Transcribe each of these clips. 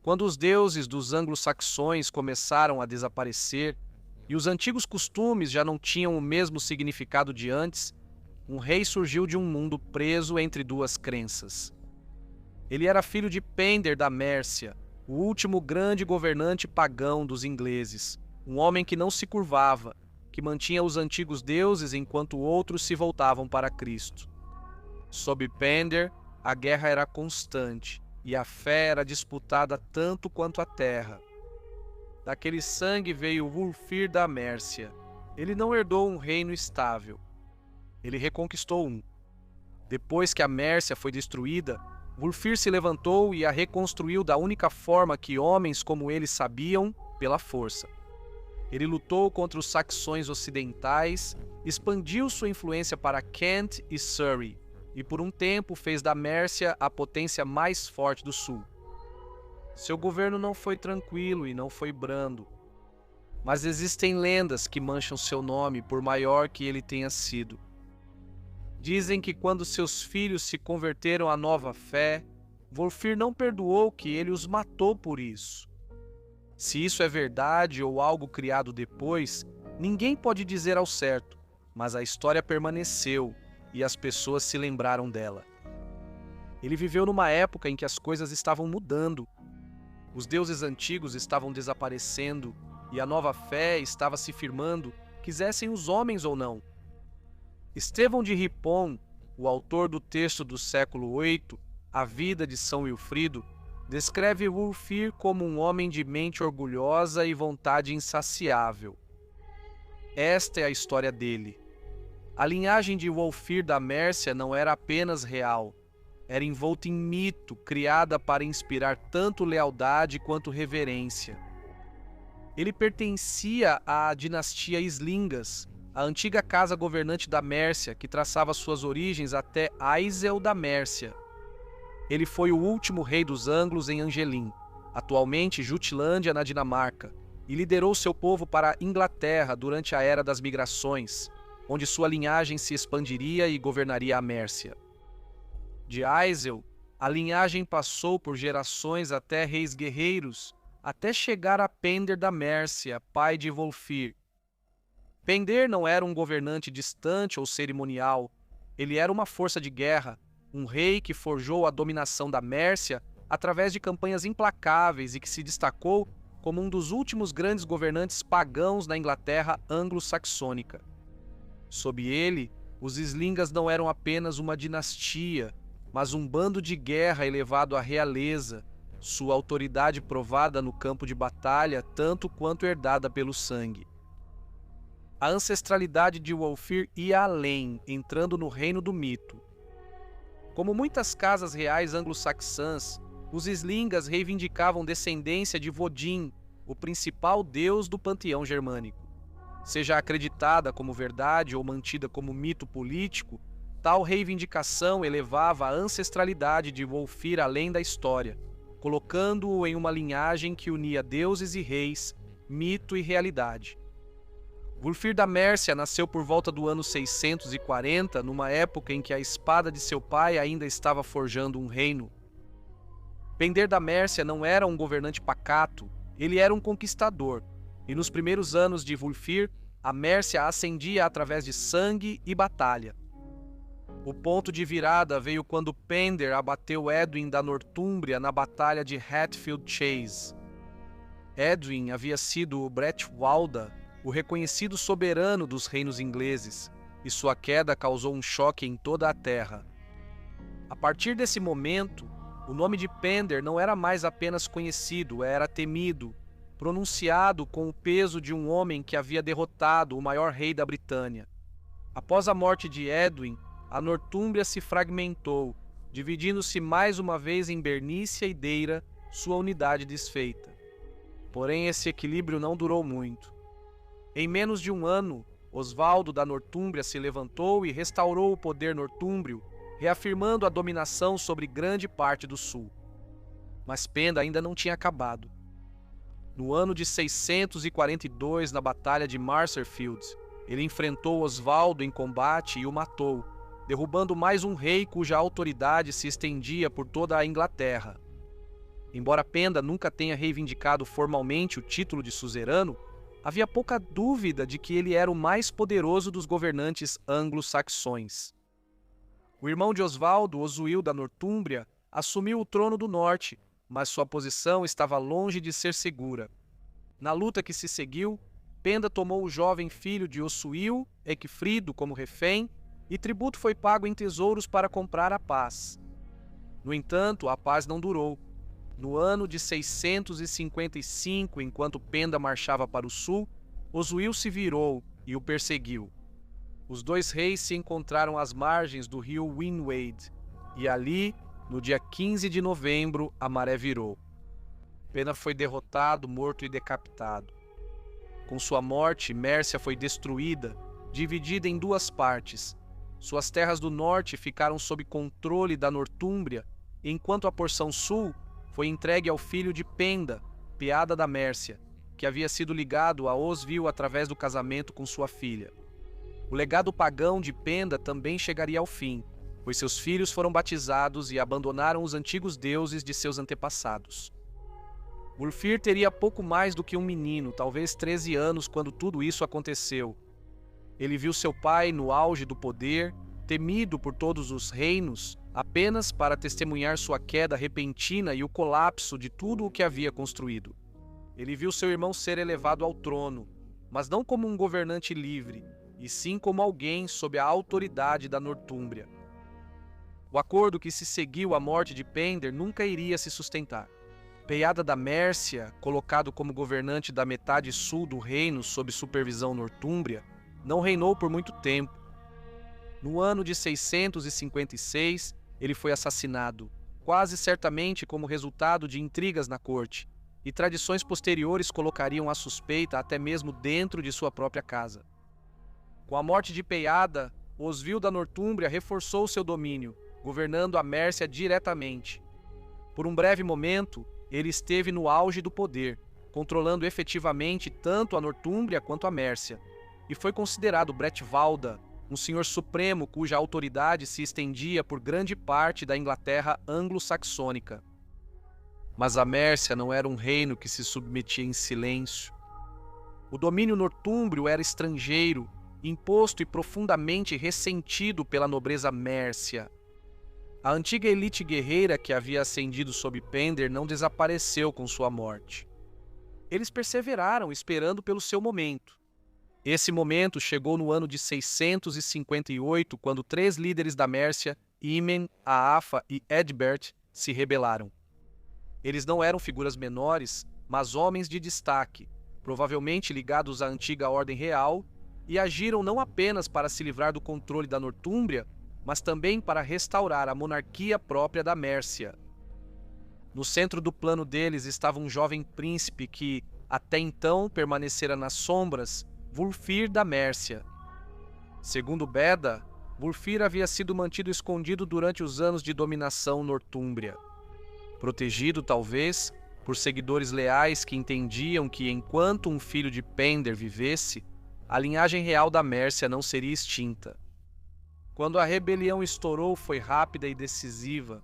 Quando os deuses dos anglo-saxões começaram a desaparecer e os antigos costumes já não tinham o mesmo significado de antes, um rei surgiu de um mundo preso entre duas crenças. Ele era filho de Pender da Mércia, o último grande governante pagão dos ingleses, um homem que não se curvava, que mantinha os antigos deuses enquanto outros se voltavam para Cristo. Sob Pender, a guerra era constante e a fé era disputada tanto quanto a terra. Daquele sangue veio Wulfir da Mércia. Ele não herdou um reino estável. Ele reconquistou um. Depois que a Mércia foi destruída, Wulfir se levantou e a reconstruiu da única forma que homens como ele sabiam, pela força. Ele lutou contra os saxões ocidentais, expandiu sua influência para Kent e Surrey, e por um tempo fez da Mércia a potência mais forte do sul. Seu governo não foi tranquilo e não foi brando, mas existem lendas que mancham seu nome por maior que ele tenha sido. Dizem que quando seus filhos se converteram à nova fé, Wulfir não perdoou que ele os matou por isso. Se isso é verdade ou algo criado depois, ninguém pode dizer ao certo, mas a história permaneceu e as pessoas se lembraram dela. Ele viveu numa época em que as coisas estavam mudando. Os deuses antigos estavam desaparecendo e a nova fé estava se firmando, quisessem os homens ou não. Estevão de Ripon, o autor do texto do século VIII, A Vida de São Wilfrido, descreve Wulfir como um homem de mente orgulhosa e vontade insaciável. Esta é a história dele. A linhagem de Wulfir da Mércia não era apenas real, era envolta em mito, criada para inspirar tanto lealdade quanto reverência. Ele pertencia à dinastia Islingas, a antiga casa governante da Mércia, que traçava suas origens até Aisel da Mércia. Ele foi o último rei dos Anglos em Angelin, atualmente Jutlândia, na Dinamarca, e liderou seu povo para a Inglaterra durante a Era das Migrações, onde sua linhagem se expandiria e governaria a Mércia. De Aisel, a linhagem passou por gerações até reis guerreiros, até chegar a Pender da Mércia, pai de Wulfir. Pender não era um governante distante ou cerimonial, ele era uma força de guerra, um rei que forjou a dominação da Mércia através de campanhas implacáveis e que se destacou como um dos últimos grandes governantes pagãos na Inglaterra anglo-saxônica. Sob ele, os Islingas não eram apenas uma dinastia, mas um bando de guerra elevado à realeza, sua autoridade provada no campo de batalha tanto quanto herdada pelo sangue. A ancestralidade de Wulfir ia além, entrando no reino do mito. Como muitas casas reais anglo-saxãs, os Islingas reivindicavam descendência de Vodin, o principal deus do panteão germânico. Seja acreditada como verdade ou mantida como mito político, tal reivindicação elevava a ancestralidade de Wulfir além da história, colocando-o em uma linhagem que unia deuses e reis, mito e realidade. Wulfir da Mércia nasceu por volta do ano 640, numa época em que a espada de seu pai ainda estava forjando um reino. Pender da Mércia não era um governante pacato, ele era um conquistador, e nos primeiros anos de Wulfir, a Mércia ascendia através de sangue e batalha. O ponto de virada veio quando Pender abateu Edwin da Nortúmbria na Batalha de Hatfield Chase. Edwin havia sido o Bretwalda, o reconhecido soberano dos reinos ingleses, e sua queda causou um choque em toda a terra. A partir desse momento, o nome de Pender não era mais apenas conhecido, era temido, pronunciado com o peso de um homem que havia derrotado o maior rei da Britânia. Após a morte de Edwin, a Nortúmbria se fragmentou, dividindo-se mais uma vez em Bernícia e Deira, sua unidade desfeita. Porém, esse equilíbrio não durou muito. Em menos de um ano, Osvaldo da Nortúmbria se levantou e restaurou o poder nortúmbrio, reafirmando a dominação sobre grande parte do sul. Mas Penda ainda não tinha acabado. No ano de 642, na Batalha de Marsfield, ele enfrentou Osvaldo em combate e o matou, derrubando mais um rei cuja autoridade se estendia por toda a Inglaterra. Embora Penda nunca tenha reivindicado formalmente o título de suzerano, havia pouca dúvida de que ele era o mais poderoso dos governantes anglo-saxões. O irmão de Oswaldo, Oswiu da Nortúmbria, assumiu o trono do norte, mas sua posição estava longe de ser segura. Na luta que se seguiu, Penda tomou o jovem filho de Oswiu, Ecgfrido, como refém, e tributo foi pago em tesouros para comprar a paz. No entanto, a paz não durou. No ano de 655, enquanto Penda marchava para o sul, Oswiu se virou e o perseguiu. Os dois reis se encontraram às margens do rio Wynwade, e ali, no dia 15 de novembro, a maré virou. Penda foi derrotado, morto e decapitado. Com sua morte, Mércia foi destruída, dividida em duas partes. Suas terras do norte ficaram sob controle da Nortúmbria, enquanto a porção sul foi entregue ao filho de Penda, Peada da Mércia, que havia sido ligado a Oswiu através do casamento com sua filha. O legado pagão de Penda também chegaria ao fim, pois seus filhos foram batizados e abandonaram os antigos deuses de seus antepassados. Wulfir teria pouco mais do que um menino, talvez 13 anos, quando tudo isso aconteceu. Ele viu seu pai no auge do poder, temido por todos os reinos, apenas para testemunhar sua queda repentina e o colapso de tudo o que havia construído. Ele viu seu irmão ser elevado ao trono, mas não como um governante livre, e sim como alguém sob a autoridade da Nortúmbria. O acordo que se seguiu à morte de Pender nunca iria se sustentar. Peada da Mércia, colocado como governante da metade sul do reino sob supervisão Nortúmbria, não reinou por muito tempo. No ano de 656, ele foi assassinado, quase certamente como resultado de intrigas na corte, e tradições posteriores colocariam a suspeita até mesmo dentro de sua própria casa. Com a morte de Peada, Oswiu da Nortúmbria reforçou seu domínio, governando a Mércia diretamente. Por um breve momento, ele esteve no auge do poder, controlando efetivamente tanto a Nortúmbria quanto a Mércia, e foi considerado Bretwalda, um senhor supremo cuja autoridade se estendia por grande parte da Inglaterra anglo-saxônica. Mas a Mércia não era um reino que se submetia em silêncio. O domínio nortúmbrio era estrangeiro, imposto e profundamente ressentido pela nobreza mércia. A antiga elite guerreira que havia ascendido sob Pender não desapareceu com sua morte. Eles perseveraram esperando pelo seu momento. Esse momento chegou no ano de 658, quando 3 líderes da Mércia, Imen, Aafa e Edbert, se rebelaram. Eles não eram figuras menores, mas homens de destaque, provavelmente ligados à antiga ordem real, e agiram não apenas para se livrar do controle da Nortúmbria, mas também para restaurar a monarquia própria da Mércia. No centro do plano deles estava um jovem príncipe que, até então, permanecera nas sombras, Wulfir da Mércia. Segundo Beda, Wulfir havia sido mantido escondido durante os anos de dominação nortúmbria. Protegido, talvez, por seguidores leais que entendiam que, enquanto um filho de Pender vivesse, a linhagem real da Mércia não seria extinta. Quando a rebelião estourou, foi rápida e decisiva.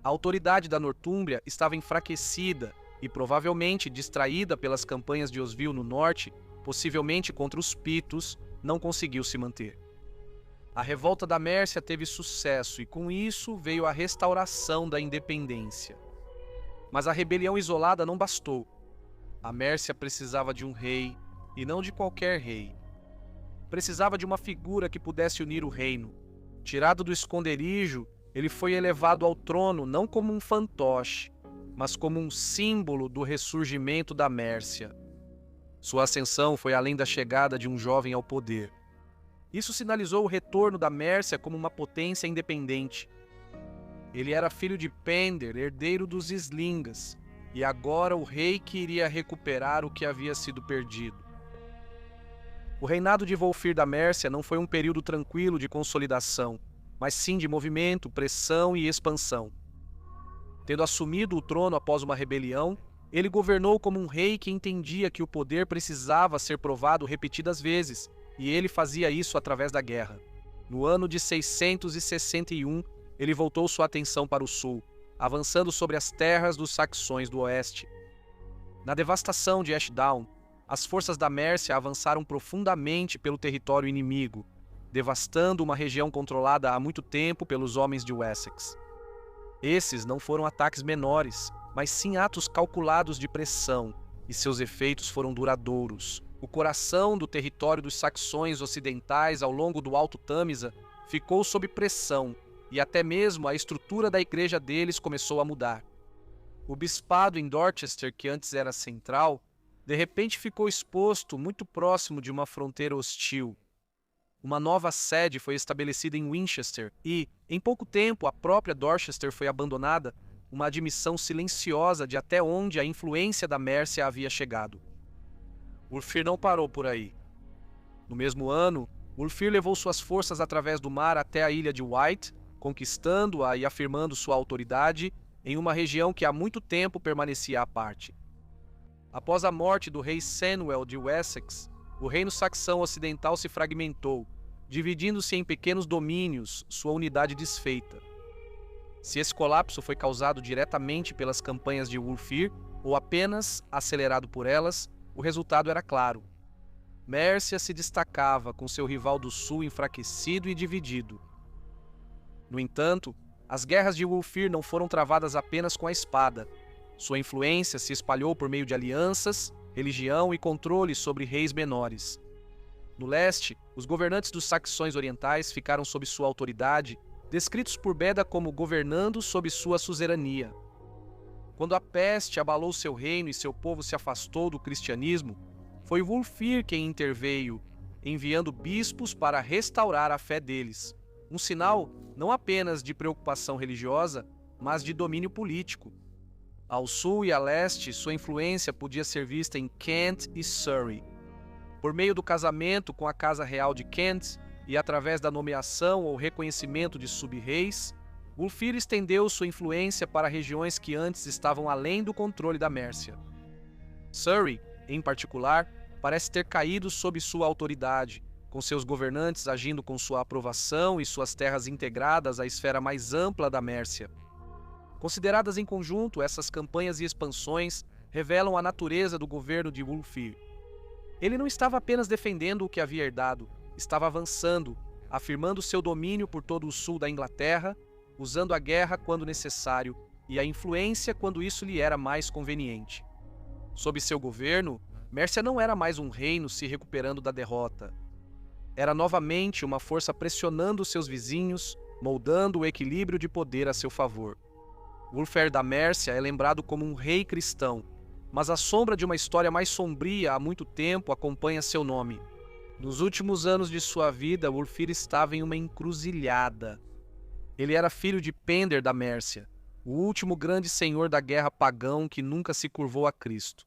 A autoridade da Nortúmbria estava enfraquecida e provavelmente distraída pelas campanhas de Oswiu no norte, possivelmente contra os Pitos, não conseguiu se manter. A revolta da Mércia teve sucesso e com isso veio a restauração da independência. Mas a rebelião isolada não bastou. A Mércia precisava de um rei, e não de qualquer rei. Precisava de uma figura que pudesse unir o reino. Tirado do esconderijo, ele foi elevado ao trono não como um fantoche, mas como um símbolo do ressurgimento da Mércia. Sua ascensão foi além da chegada de um jovem ao poder. Isso sinalizou o retorno da Mércia como uma potência independente. Ele era filho de Pender, herdeiro dos Islingas, e agora o rei que iria recuperar o que havia sido perdido. O reinado de Wulfir da Mércia não foi um período tranquilo de consolidação, mas sim de movimento, pressão e expansão. Tendo assumido o trono após uma rebelião, ele governou como um rei que entendia que o poder precisava ser provado repetidas vezes, e ele fazia isso através da guerra. No ano de 661, ele voltou sua atenção para o sul, avançando sobre as terras dos saxões do oeste. Na devastação de Ashdown, as forças da Mércia avançaram profundamente pelo território inimigo, devastando uma região controlada há muito tempo pelos homens de Wessex. Esses não foram ataques menores, mas sim atos calculados de pressão, e seus efeitos foram duradouros. O coração do território dos saxões ocidentais ao longo do Alto Tâmisa ficou sob pressão, e até mesmo a estrutura da igreja deles começou a mudar. O bispado em Dorchester, que antes era central, de repente ficou exposto muito próximo de uma fronteira hostil. Uma nova sede foi estabelecida em Winchester e, em pouco tempo, a própria Dorchester foi abandonada, uma admissão silenciosa de até onde a influência da Mércia havia chegado. Wulfir não parou por aí. No mesmo ano, Wulfir levou suas forças através do mar até a ilha de Wight, conquistando-a e afirmando sua autoridade em uma região que há muito tempo permanecia à parte. Após a morte do rei Cenwalh de Wessex, o reino saxão ocidental se fragmentou, dividindo-se em pequenos domínios, sua unidade desfeita. Se esse colapso foi causado diretamente pelas campanhas de Wulfir ou apenas acelerado por elas, o resultado era claro. Mércia se destacava com seu rival do sul enfraquecido e dividido. No entanto, as guerras de Wulfir não foram travadas apenas com a espada. Sua influência se espalhou por meio de alianças, religião e controle sobre reis menores. No leste, os governantes dos saxões orientais ficaram sob sua autoridade, descritos por Beda como governando sob sua suzerania. Quando a peste abalou seu reino e seu povo se afastou do cristianismo, foi Wulfir quem interveio, enviando bispos para restaurar a fé deles. Um sinal não apenas de preocupação religiosa, mas de domínio político. Ao sul e a leste, sua influência podia ser vista em Kent e Surrey. Por meio do casamento com a Casa Real de Kent e através da nomeação ou reconhecimento de sub-reis, Wulfir estendeu sua influência para regiões que antes estavam além do controle da Mércia. Surrey, em particular, parece ter caído sob sua autoridade, com seus governantes agindo com sua aprovação e suas terras integradas à esfera mais ampla da Mércia. Consideradas em conjunto, essas campanhas e expansões revelam a natureza do governo de Wulfir. Ele não estava apenas defendendo o que havia herdado, estava avançando, afirmando seu domínio por todo o sul da Inglaterra, usando a guerra quando necessário e a influência quando isso lhe era mais conveniente. Sob seu governo, Mércia não era mais um reino se recuperando da derrota. Era novamente uma força pressionando seus vizinhos, moldando o equilíbrio de poder a seu favor. Wulfir da Mércia é lembrado como um rei cristão, mas a sombra de uma história mais sombria há muito tempo acompanha seu nome. Nos últimos anos de sua vida, Wulfir estava em uma encruzilhada. Ele era filho de Pender da Mércia, o último grande senhor da guerra pagão que nunca se curvou a Cristo.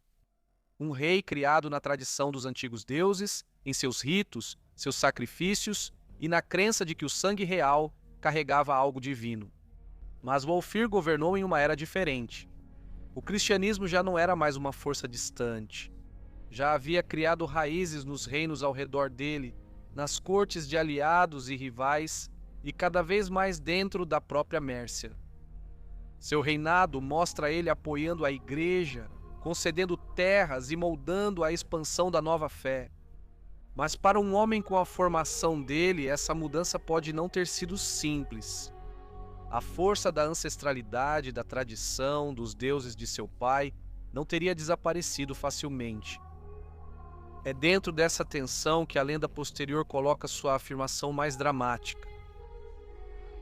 Um rei criado na tradição dos antigos deuses, em seus ritos, seus sacrifícios e na crença de que o sangue real carregava algo divino. Mas Wulfir governou em uma era diferente. O cristianismo já não era mais uma força distante. Já havia criado raízes nos reinos ao redor dele, nas cortes de aliados e rivais, e cada vez mais dentro da própria Mércia. Seu reinado mostra ele apoiando a igreja, concedendo terras e moldando a expansão da nova fé. Mas para um homem com a formação dele, essa mudança pode não ter sido simples. A força da ancestralidade, da tradição, dos deuses de seu pai, não teria desaparecido facilmente. É dentro dessa tensão que a lenda posterior coloca sua afirmação mais dramática.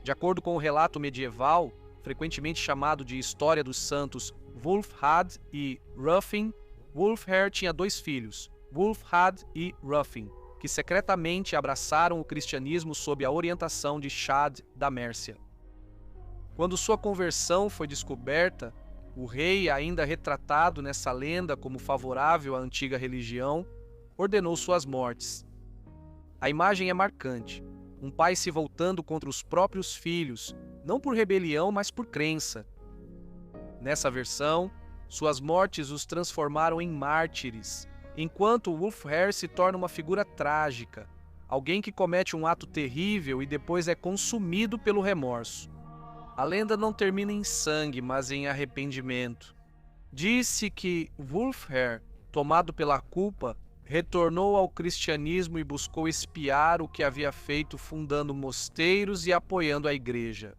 De acordo com o relato medieval, frequentemente chamado de História dos Santos Wulfhad e Ruffin, Wulfhere tinha 2 filhos, Wulfhad e Ruffin, que secretamente abraçaram o cristianismo sob a orientação de Shad da Mércia. Quando sua conversão foi descoberta, o rei, ainda retratado nessa lenda como favorável à antiga religião, ordenou suas mortes. A imagem é marcante, um pai se voltando contra os próprios filhos, não por rebelião, mas por crença. Nessa versão, suas mortes os transformaram em mártires, enquanto Wulfhere se torna uma figura trágica, alguém que comete um ato terrível e depois é consumido pelo remorso. A lenda não termina em sangue, mas em arrependimento. Disse que Wulfhere, tomado pela culpa, retornou ao cristianismo e buscou expiar o que havia feito fundando mosteiros e apoiando a igreja.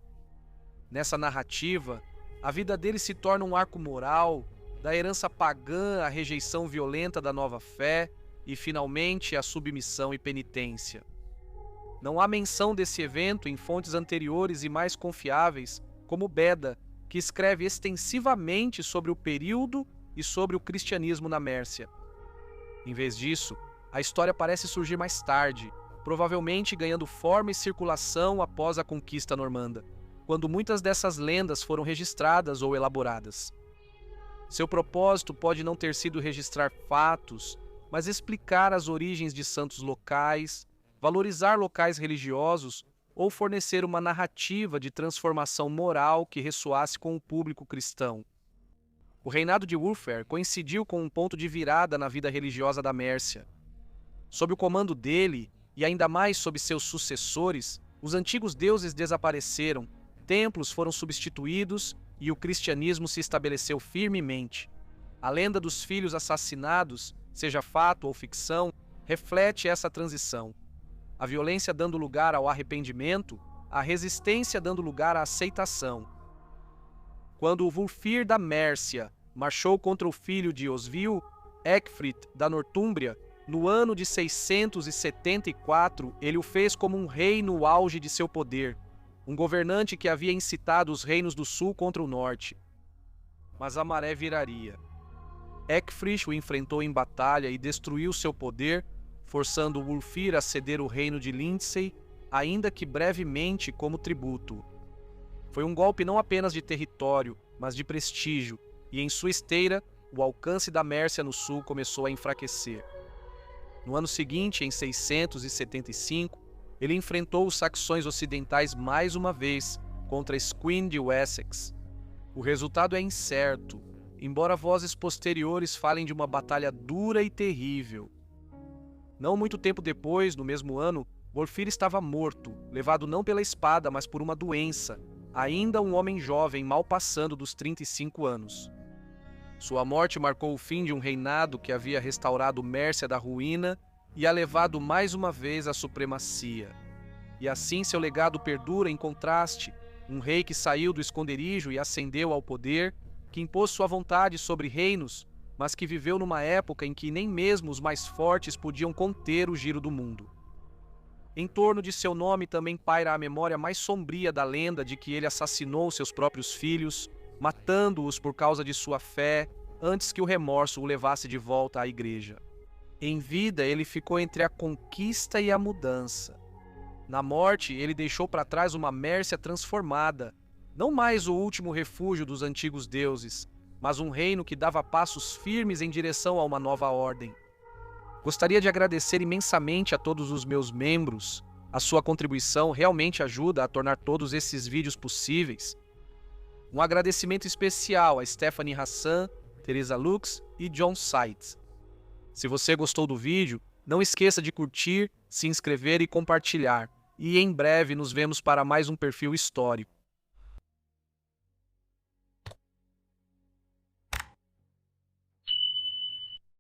Nessa narrativa, a vida dele se torna um arco moral, da herança pagã à rejeição violenta da nova fé e, finalmente, à submissão e penitência. Não há menção desse evento em fontes anteriores e mais confiáveis, como Beda, que escreve extensivamente sobre o período e sobre o cristianismo na Mércia. Em vez disso, a história parece surgir mais tarde, provavelmente ganhando forma e circulação após a conquista normanda, quando muitas dessas lendas foram registradas ou elaboradas. Seu propósito pode não ter sido registrar fatos, mas explicar as origens de santos locais, valorizar locais religiosos ou fornecer uma narrativa de transformação moral que ressoasse com o público cristão. O reinado de Wulfhere coincidiu com um ponto de virada na vida religiosa da Mércia. Sob o comando dele, e ainda mais sob seus sucessores, os antigos deuses desapareceram, templos foram substituídos e o cristianismo se estabeleceu firmemente. A lenda dos filhos assassinados, seja fato ou ficção, reflete essa transição. A violência dando lugar ao arrependimento, a resistência dando lugar à aceitação. Quando o Wulfir da Mércia marchou contra o filho de Oswiu, Ecgfrith da Nortúmbria, no ano de 674, ele o fez como um rei no auge de seu poder, um governante que havia incitado os reinos do sul contra o norte. Mas a maré viraria. Ecgfrith o enfrentou em batalha e destruiu seu poder, forçando Wulfir a ceder o reino de Lindsey, ainda que brevemente como tributo. Foi um golpe não apenas de território, mas de prestígio, e em sua esteira, o alcance da Mércia no sul começou a enfraquecer. No ano seguinte, em 675, ele enfrentou os saxões ocidentais mais uma vez, contra Squin de Wessex. O resultado é incerto, embora vozes posteriores falem de uma batalha dura e terrível. Não muito tempo depois, no mesmo ano, Wulfir estava morto, levado não pela espada, mas por uma doença, ainda um homem jovem mal passando dos 35 anos. Sua morte marcou o fim de um reinado que havia restaurado Mércia da ruína e a levado mais uma vez à supremacia. E assim seu legado perdura em contraste, um rei que saiu do esconderijo e ascendeu ao poder, que impôs sua vontade sobre reinos, mas que viveu numa época em que nem mesmo os mais fortes podiam conter o giro do mundo. Em torno de seu nome também paira a memória mais sombria da lenda de que ele assassinou seus próprios filhos, matando-os por causa de sua fé, antes que o remorso o levasse de volta à igreja. Em vida, ele ficou entre a conquista e a mudança. Na morte, ele deixou para trás uma Mércia transformada, não mais o último refúgio dos antigos deuses, mas um reino que dava passos firmes em direção a uma nova ordem. Gostaria de agradecer imensamente a todos os meus membros. A sua contribuição realmente ajuda a tornar todos esses vídeos possíveis. Um agradecimento especial a Stephanie Hassan, Teresa Lux e John Sides. Se você gostou do vídeo, não esqueça de curtir, se inscrever e compartilhar. E em breve nos vemos para mais um perfil histórico.